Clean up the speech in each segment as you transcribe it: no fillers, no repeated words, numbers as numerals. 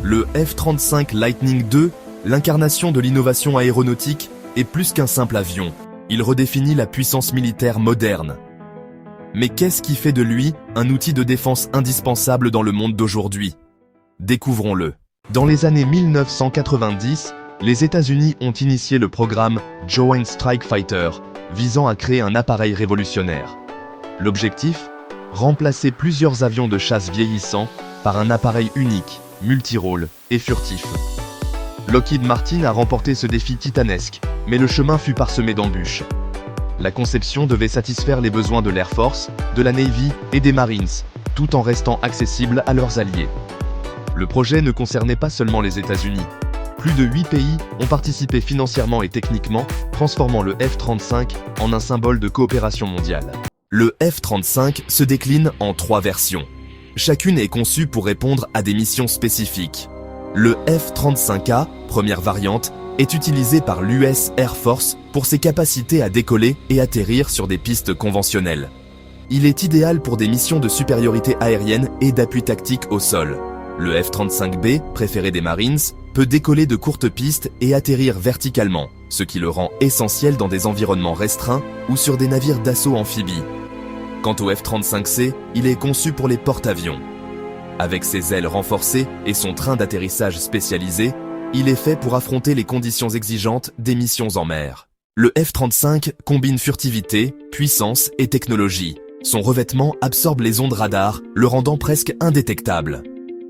Le F-35 Lightning II, l'incarnation de l'innovation aéronautique, est plus qu'un simple avion. Il redéfinit la puissance militaire moderne. Mais qu'est-ce qui fait de lui un outil de défense indispensable dans le monde d'aujourd'hui? Découvrons-le. Dans les années 1990, les États-Unis ont initié le programme Joint Strike Fighter, visant à créer un appareil révolutionnaire. L'objectif? Remplacer plusieurs avions de chasse vieillissants par un appareil unique, multirôle et furtif. Lockheed Martin a remporté ce défi titanesque, mais le chemin fut parsemé d'embûches. La conception devait satisfaire les besoins de l'Air Force, de la Navy et des Marines, tout en restant accessible à leurs alliés. Le projet ne concernait pas seulement les États-Unis. Plus de 8 pays ont participé financièrement et techniquement, transformant le F-35 en un symbole de coopération mondiale. Le F-35 se décline en 3 versions. Chacune est conçue pour répondre à des missions spécifiques. Le F-35A, première variante, est utilisé par l'US Air Force pour ses capacités à décoller et atterrir sur des pistes conventionnelles. Il est idéal pour des missions de supériorité aérienne et d'appui tactique au sol. Le F-35B, préféré des Marines, peut décoller de courtes pistes et atterrir verticalement, ce qui le rend essentiel dans des environnements restreints ou sur des navires d'assaut amphibies. Quant au F-35C, il est conçu pour les porte-avions. Avec ses ailes renforcées et son train d'atterrissage spécialisé, il est fait pour affronter les conditions exigeantes des missions en mer. Le F-35 combine furtivité, puissance et technologie. Son revêtement absorbe les ondes radar, le rendant presque indétectable.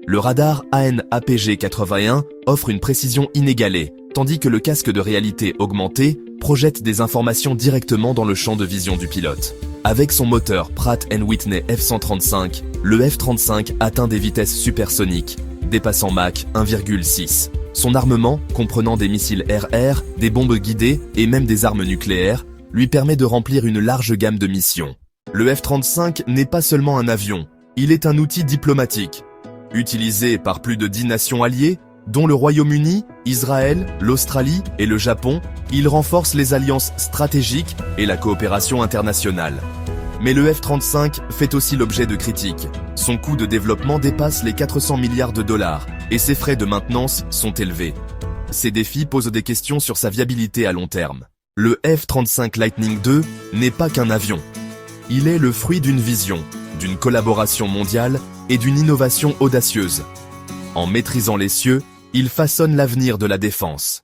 Le radar AN/APG-81 offre une précision inégalée, tandis que le casque de réalité augmentée projette des informations directement dans le champ de vision du pilote. Avec son moteur Pratt & Whitney F135, le F-35 atteint des vitesses supersoniques, dépassant Mach 1,6. Son armement, comprenant des missiles air-air, des bombes guidées et même des armes nucléaires, lui permet de remplir une large gamme de missions. Le F-35 n'est pas seulement un avion, il est un outil diplomatique. Utilisé par plus de 10 nations alliées, dont le Royaume-Uni, Israël, l'Australie et le Japon, il renforce les alliances stratégiques et la coopération internationale. Mais le F-35 fait aussi l'objet de critiques. Son coût de développement dépasse les 400 milliards de dollars et ses frais de maintenance sont élevés. Ces défis posent des questions sur sa viabilité à long terme. Le F-35 Lightning II n'est pas qu'un avion. Il est le fruit d'une vision, d'une collaboration mondiale et d'une innovation audacieuse. En maîtrisant les cieux, il façonne l'avenir de la défense.